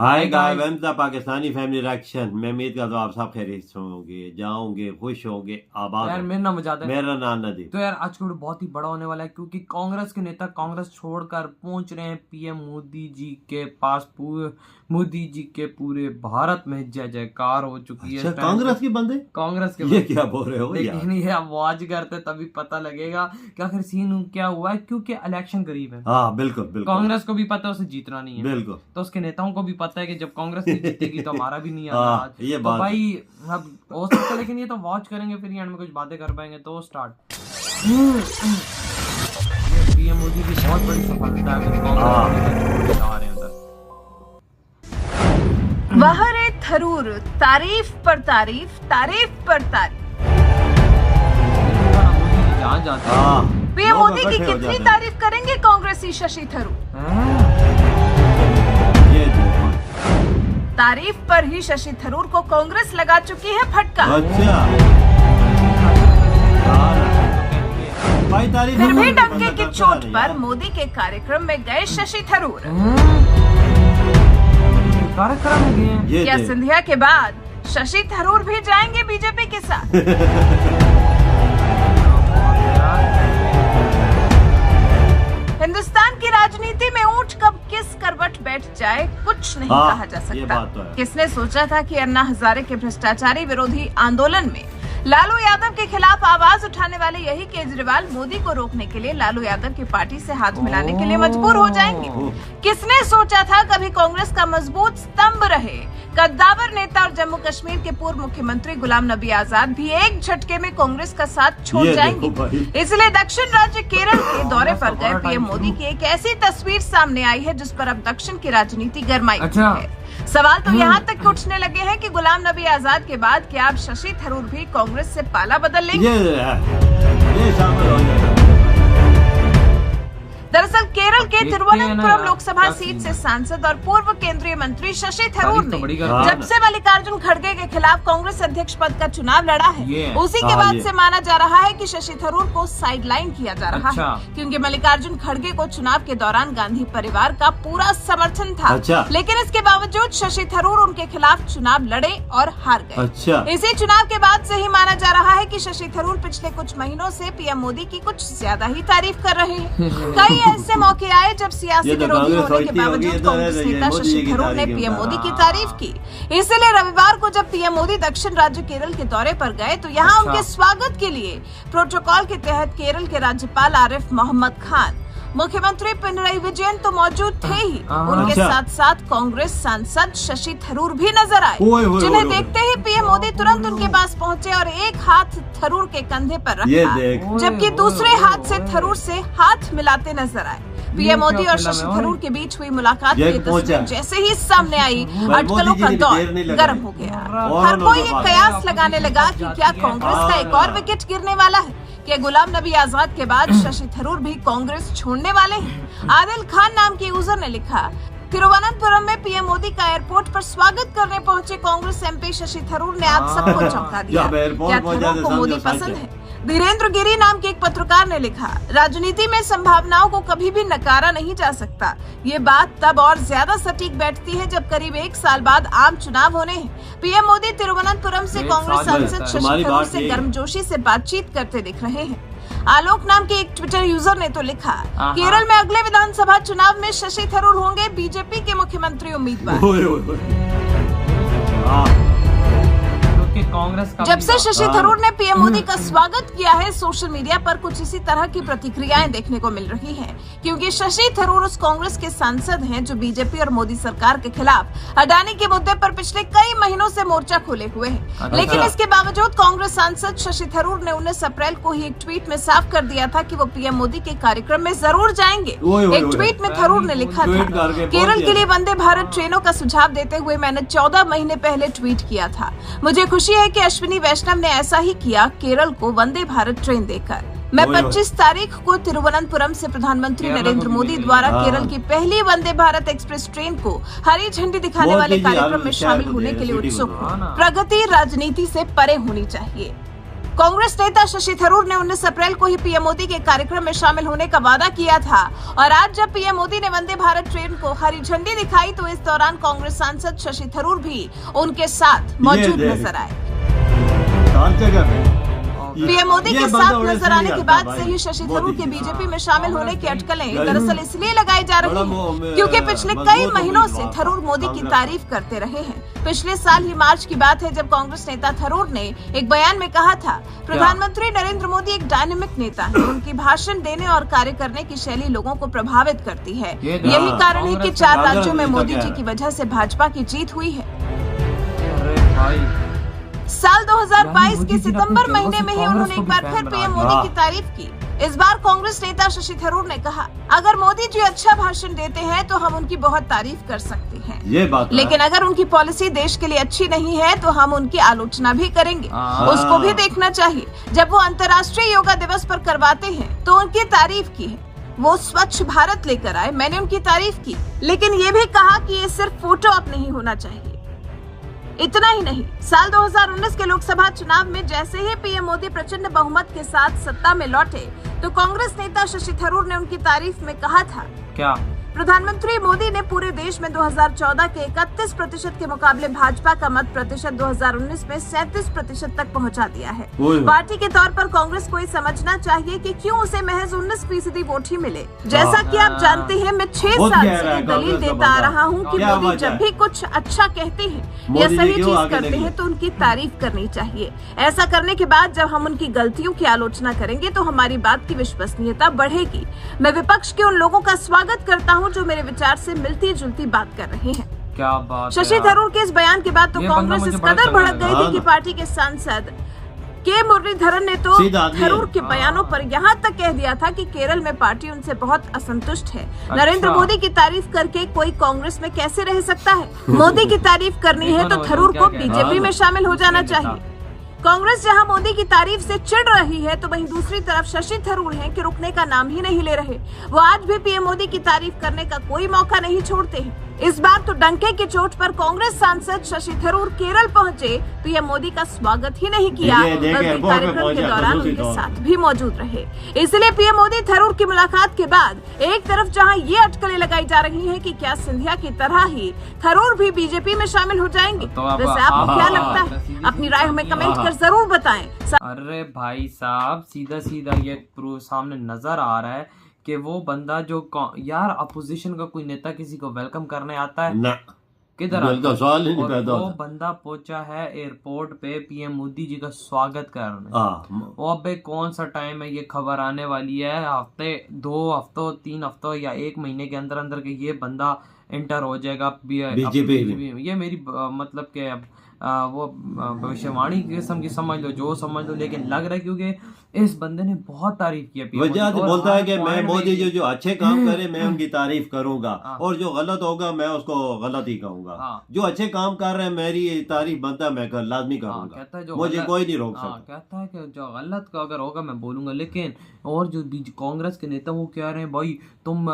हाय guys welcome Pakistani family reaction. मैं उम्मीद करता हूँ आप सब खैरियत से होंगे, जाओगे, खुश होंगे, आबाद। यार मेरा नाम मजाद है। मेरा नाम नदी। तो यार आज का वीडियो बहुत ही बड़ा होने वाला है क्योंकि कांग्रेस के नेता कांग्रेस छोड़कर पहुंच रहे हैं पीएम मोदी जी के पास। मोदी जी के पूरे भारत में जय जयकार हो चुकी है। कांग्रेस के बंदे कांग्रेस के ये क्या बोल रहे हो यार? लेकिन ये आप वॉच करते तभी पता लगेगा कि आखिर सीन क्या हुआ है, क्योंकि इलेक्शन करीब है। हाँ बिल्कुल बिल्कुल। कांग्रेस को भी पता है उसे जीतना नहीं है, बिल्कुल। तो उसके नेताओं को भी पता है कि जब कांग्रेस नहीं जीतेगी तो हमारा भी नहीं हाँ, आता। ये तो बात भाई अब हो सकता है, लेकिन ये तो वॉच करेंगे फिर एंड में कुछ बातें कर पाएंगे। तो स्टार्ट। पीएम मोदी की बहुत बड़ी सफलता है कि कांग्रेस आ रहे हैं उधर। बहरे थरूर, तारीफ पर तारीफ, तारीफ पर तारीफ। मोदी जी जहाँ जाते हैं पीएम मोदी की कितनी तारीफ करेंगे कांग्रेसी शशि थरूर? तारीफ पर ही शशि थरूर को कांग्रेस लगा चुकी है फटका। फिर भी डंके की चोट पर मोदी के कार्यक्रम में गए शशि थरूर। कार्यक्रम में गए क्या सिंधिया के बाद शशि थरूर भी जाएंगे बीजेपी के साथ? हिंदुस्तान की राजनीति में ऊंट कब किस करवट बैठ जाए कुछ नहीं कहा जा सकता। तो किसने सोचा था कि अन्ना हजारे के भ्रष्टाचारी विरोधी आंदोलन में लालू यादव के खिलाफ आवाज उठाने वाले यही केजरीवाल मोदी को रोकने के लिए लालू यादव की पार्टी से हाथ मिलाने के लिए मजबूर हो जाएंगे? किसने सोचा था कभी कांग्रेस का मजबूत स्तंभ रहे कद्दावर नेता और जम्मू कश्मीर के पूर्व मुख्यमंत्री गुलाम नबी आजाद भी एक झटके में कांग्रेस का साथ छोड़ जाएंगे? इसलिए दक्षिण राज्य केरल के दौरे पर गए पीएम मोदी की एक ऐसी तस्वीर सामने आई है जिस पर अब दक्षिण की राजनीति गरमाई है। सवाल तो यहाँ तक उठने लगे हैं कि गुलाम नबी आजाद के बाद क्या अब शशि थरूर भी कांग्रेस से पाला बदल लेंगे? ये शामिल हो जाएगा। दरअसल केरल के तिरुवनंतपुरम लोकसभा सीट से सांसद और पूर्व केंद्रीय मंत्री शशि थरूर ने जब से मल्लिकार्जुन खड़गे के खिलाफ कांग्रेस अध्यक्ष पद का चुनाव लड़ा है, उसी के बाद से माना जा रहा है कि शशि थरूर को साइडलाइन किया जा रहा है, क्योंकि मल्लिकार्जुन खड़गे को चुनाव के दौरान गांधी परिवार का पूरा समर्थन था। लेकिन इसके बावजूद शशि थरूर उनके खिलाफ चुनाव लड़े और हार गए। इसी चुनाव के बाद से ही माना जा रहा है कि शशि थरूर पिछले कुछ महीनों से पीएम मोदी की कुछ ज्यादा ही तारीफ कर रहे हैं। कई ऐसे मौके आए जब सियासी विरोधी होने के बावजूद कांग्रेस नेता शशि थरूर ने पीएम मोदी की तारीफ की। इसलिए रविवार को जब पीएम मोदी दक्षिण राज्य केरल के दौरे पर गए तो यहाँ उनके स्वागत के लिए प्रोटोकॉल के तहत केरल के राज्यपाल आरिफ मोहम्मद खान, मुख्यमंत्री पिनराई विजयन तो मौजूद थे ही, उनके साथ साथ कांग्रेस सांसद शशि थरूर भी नजर आए, जिन्हें देखते ही पीएम मोदी तुरंत उनके पास पहुंचे और एक हाथ थरूर के कंधे पर रखा, जबकि दूसरे हाथ से थरूर से हाथ मिलाते नजर आए। पीएम मोदी और शशि थरूर के बीच हुई मुलाकात की तस्वीर जैसे ही सामने आई, अटकलों का दौर गर्म हो गया। हर कोई एक कयास लगाने लगा कि क्या कांग्रेस का एक और विकेट गिरने वाला है? क्या गुलाम नबी आजाद के बाद शशि थरूर भी कांग्रेस छोड़ने वाले हैं? आदिल खान नाम के यूजर ने लिखा, तिरुवनंतपुरम में पीएम मोदी का एयरपोर्ट पर स्वागत करने पहुंचे कांग्रेस एमपी शशि थरूर ने आज सबको चौंका दिया। क्या थरूर को मोदी पसंद है? धीरेन्द्र गिरी नाम के एक पत्रकार ने लिखा, राजनीति में संभावनाओं को कभी भी नकारा नहीं जा सकता। ये बात तब और ज्यादा सटीक बैठती है जब करीब एक साल बाद आम चुनाव होने हैं। पीएम मोदी तिरुवनंतपुरम से कांग्रेस सांसद शशि थरूर से गर्मजोशी से बातचीत करते दिख रहे हैं। आलोक नाम के एक ट्विटर यूजर ने तो लिखा, केरल में अगले विधानसभा चुनाव में शशि थरूर होंगे बीजेपी के मुख्यमंत्री उम्मीदवार। जब से शशि थरूर ने पीएम मोदी का स्वागत किया है, सोशल मीडिया पर कुछ इसी तरह की प्रतिक्रियाएं देखने को मिल रही हैं, क्योंकि शशि थरूर उस कांग्रेस के सांसद हैं जो बीजेपी और मोदी सरकार के खिलाफ अडानी के मुद्दे पर पिछले कई महीनों से मोर्चा खोले हुए हैं। लेकिन इसके बावजूद कांग्रेस सांसद शशि थरूर ने 19 अप्रैल को ही एक ट्वीट में साफ कर दिया था कि वो पीएम मोदी के कार्यक्रम में जरूर जाएंगे। एक ट्वीट में थरूर ने लिखा था, केरल के लिए वंदे भारत ट्रेनों का सुझाव देते हुए मैंने 14 महीने पहले ट्वीट किया था। मुझे खुशी है कि अश्विनी वैष्णव ने ऐसा ही किया केरल को वंदे भारत ट्रेन देकर। मैं 25 तारीख को तिरुवनंतपुरम से प्रधानमंत्री नरेंद्र मोदी द्वारा केरल की पहली वंदे भारत एक्सप्रेस ट्रेन को हरी झंडी दिखाने वाले कार्यक्रम में शामिल होने के लिए उत्सुक हूँ। प्रगति राजनीति से परे होनी चाहिए। कांग्रेस नेता शशि थरूर ने 19 अप्रैल को ही पीएम मोदी के कार्यक्रम में शामिल होने का वादा किया था और आज जब पीएम मोदी ने वंदे भारत ट्रेन को हरी झंडी दिखाई तो इस दौरान कांग्रेस सांसद शशि थरूर भी उनके साथ मौजूद नजर आए। पीएम मोदी के साथ नजर आने के बाद से ही शशि थरूर के बीजेपी में शामिल होने की अटकलें दरअसल इसलिए लगाई जा रही हैं क्योंकि पिछले कई महीनों से थरूर मोदी की तारीफ करते रहे हैं। पिछले साल ही मार्च की बात है जब कांग्रेस नेता थरूर ने एक बयान में कहा था, प्रधानमंत्री नरेंद्र मोदी एक डायनेमिक नेता है, उनकी भाषण देने और कार्य करने की शैली लोगों को प्रभावित करती है। यही कारण है कि 4 राज्यों में मोदी जी की वजह से भाजपा की जीत हुई है। साल 2022 के सितंबर महीने में ही उन्होंने एक बार फिर पीएम मोदी की तारीफ की। इस बार कांग्रेस नेता शशि थरूर ने कहा, अगर मोदी जी अच्छा भाषण देते हैं तो हम उनकी बहुत तारीफ कर सकते हैं, ये बात लेकिन अगर उनकी पॉलिसी देश के लिए अच्छी नहीं है तो हम उनकी आलोचना भी करेंगे। उसको भी देखना चाहिए। जब वो अंतर्राष्ट्रीय योगा दिवस पर करवाते हैं तो उनकी तारीफ की है। वो स्वच्छ भारत लेकर आए, मैंने उनकी तारीफ की, लेकिन ये भी कहा कि ये सिर्फ फोटो ऑप नहीं होना चाहिए। इतना ही नहीं, साल 2019 के लोकसभा चुनाव में जैसे ही पीएम मोदी प्रचंड बहुमत के साथ सत्ता में लौटे तो कांग्रेस नेता शशि थरूर ने उनकी तारीफ में कहा था, क्या प्रधानमंत्री मोदी ने पूरे देश में 2014 के 31% के मुकाबले भाजपा का मत प्रतिशत 2019 में 37% तक पहुंचा दिया है। पार्टी के तौर पर कांग्रेस को ये समझना चाहिए कि क्यों उसे महज 19% वोट ही मिले। जैसा कि आप जानते हैं, मैं 6 साल से दलील देता आ रहा हूं कि मोदी जब भी कुछ अच्छा कहते हैं या सही चीज करते हैं तो उनकी तारीफ करनी चाहिए। ऐसा करने के बाद जब हम उनकी गलतियों की आलोचना करेंगे तो हमारी बात की विश्वसनीयता बढ़ेगी। मैं विपक्ष के उन लोगों का स्वागत करता हूं जो मेरे विचार से मिलती जुलती बात कर रहे हैं। क्या बात शशि थरूर के इस बयान के बाद तो कांग्रेस इस कदर भड़क गई थी कि पार्टी के सांसद के मुरलीधरन ने तो थरूर के बयानों पर यहाँ तक कह दिया था कि केरल में पार्टी उनसे बहुत असंतुष्ट है। नरेंद्र मोदी की तारीफ करके कोई कांग्रेस में कैसे रह सकता है? मोदी की तारीफ करनी है तो थरूर को बीजेपी में शामिल हो जाना चाहिए। कांग्रेस जहां मोदी की तारीफ से चिढ़ रही है तो वहीं दूसरी तरफ शशि थरूर हैं कि रुकने का नाम ही नहीं ले रहे। वो आज भी पीएम मोदी की तारीफ करने का कोई मौका नहीं छोड़ते हैं। इस बार तो डंके की चोट पर कांग्रेस सांसद शशि थरूर केरल पहुंचे, पीएम मोदी का स्वागत ही नहीं किया, बल्कि कार्यक्रम के दौरान उनके साथ भी मौजूद रहे। इसलिए पीएम मोदी थरूर की मुलाकात के बाद एक तरफ जहां ये अटकलें लगाई जा रही हैं कि क्या सिंधिया की तरह ही थरूर भी बीजेपी में शामिल हो जाएंगे, वैसे आपको क्या लगता है? अपनी राय हमें कमेंट कर जरूर बताएं। अरे भाई साहब, सीधा सीधा ये प्रूफ सामने नजर आ रहा है कि वो बंदा जो यार अपोजिशन का कोई नेता किसी को वेलकम करने आता है ना, किधर सवाल ही नहीं पैदा वो बंदा पहुंचा है एयरपोर्ट पे पीएम मोदी जी का स्वागत करने। वो अबे कौन सा टाइम है, ये खबर आने वाली है हफ्ते 2 हफ्तों 3 हफ्तों या 1 महीने के अंदर अंदर के ये बंदा एंटर हो जाएगा बीजेपी में। ये मेरी मतलब के वो भविष्यवाणी किस्म की समझ लो, जो समझ लो, लेकिन लग रहा है क्योंकि इस बंदे ने बहुत तारीफ की है। वजह बोलता है कि मैं मोदी जी जो अच्छे काम करे मैं उनकी तारीफ करूंगा और जो गलत होगा मैं उसको गलत ही कहूंगा। जो अच्छे काम कर रहे हैं मेरी तारीफ बनता है, मैं लाजमी करूंगा, मुझे कोई नहीं रोक सकता। कहता है कि जो गलत का अगर होगा मैं बोलूंगा, लेकिन और जो कांग्रेस के नेता वो कह रहे हैं भाई तुम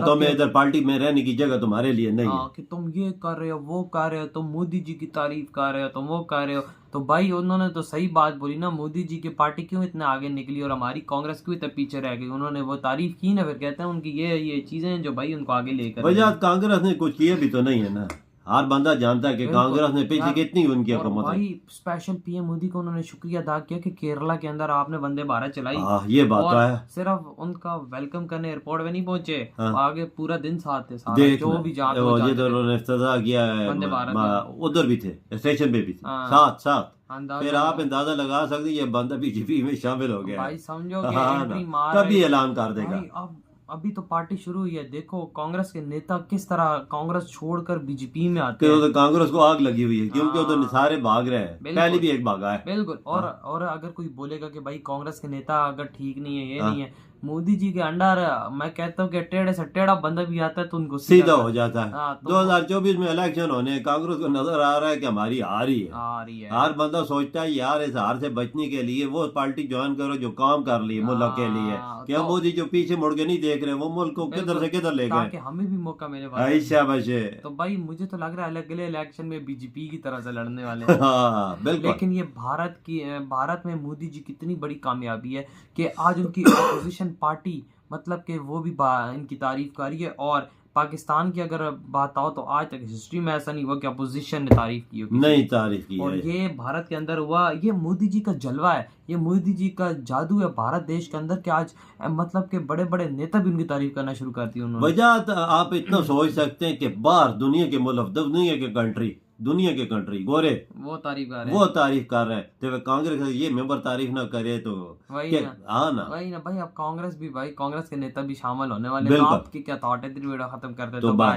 तो मैं इधर पार्टी में रहने की जगह तुम्हारे लिए नहीं है कि तुम ये कर रहे हो वो कर रहे हो, तुम मोदी जी की तारीफ कर रहे हो, तुम वो कर रहे हो। तो भाई उन्होंने तो सही बात बोली ना, मोदी जी की पार्टी क्यों इतना आगे निकली और हमारी कांग्रेस क्यों इतना पीछे रह गई? उन्होंने वो तारीफ की ना, फिर कहते हैं उनकी ये चीजें हैं जो भाई उनको आगे लेकर। वजह कांग्रेस ने कुछ किया भी तो नहीं है ना, हर बंदा जानता है कि कांग्रेस ने पीछे कितनी उनकी हुकूमत है। भाई स्पेशल पीएम मोदी को उन्होंने शुक्रिया अदा किया कि केरला के अंदर आपने वंदे भारत चलाई। ये बात तो है। सिर्फ उनका वेलकम करने एयरपोर्ट में नहीं पहुंचे, आगे पूरा दिन साथ थे, जो भी उन्होंने इफ्तिताह किया है वंदे भारत, उधर भी थे, स्टेशन पे भी थे, साथ। फिर आप अंदाजा लगा सकते ये बंदा बीजेपी में शामिल हो गया। भाई समझो तभी ऐलान कर देगा। अभी तो पार्टी शुरू हुई है, देखो कांग्रेस के नेता किस तरह कांग्रेस छोड़कर बीजेपी में आते हैं। तो कांग्रेस को आग लगी हुई है क्योंकि वो तो सारे भाग रहे हैं, पहले भी एक भागा है। बिल्कुल। और अगर कोई बोलेगा कि भाई कांग्रेस के नेता अगर ठीक नहीं है, ये नहीं है, मोदी जी के अंडर मैं कहता हूँ कि टेढ़े से टेढ़ा बंदा भी आता है तो उनको सीधा हो जाता है। हाँ, तो 2024 में इलेक्शन होने, कांग्रेस को नजर आ रहा है कि हमारी हार ही है। आ रही है। हर बंदा सोचता है यार इस हार से बचने के लिए वो पार्टी ज्वाइन करो जो काम कर रही है मुल्क के लिए। क्या मोदी जो पीछे मुड़ के नहीं देख रहे, वो मुल्क को किधर से किधर ले गए, ताकि हमें भी मौका मिले। तो भाई मुझे तो लग रहा है अगले इलेक्शन में बीजेपी की तरह से लड़ने वाले हैं। हाँ, बिल्कुल। लेकिन ये भारत में मोदी जी की इतनी बड़ी कामयाबी है कि आज उनकी अपोजिशन पार्टी मतलब कि वो भी इनकी तारीफ कर रही है। और पाकिस्तान की अगर बात आओ तो आज तक हिस्ट्री में ऐसा नहीं हुआ कि अपोजिशन ने तारीफ की हो, नहीं तारीफ की। और ये भारत के अंदर हुआ। ये मोदी जी का जलवा है, ये मोदी जी का जादू है भारत देश के अंदर कि आज मतलब के बड़े बड़े नेता भी उनकी तारीफ करना शुरू कर दी उन्होंने। वजह आप इतना सोच सकते हैं कि बाहर दुनिया के मुल्क, दुनिया के कंट्री गोरे वो तारीफ कर रहे हैं, तो कांग्रेस ये मेंबर तारीफ ना करे तो वही ना भाई। अब कांग्रेस के नेता भी शामिल होने वाले हैं। तो आपकी क्या थॉट है? वीडियो खत्म करते तो बाय।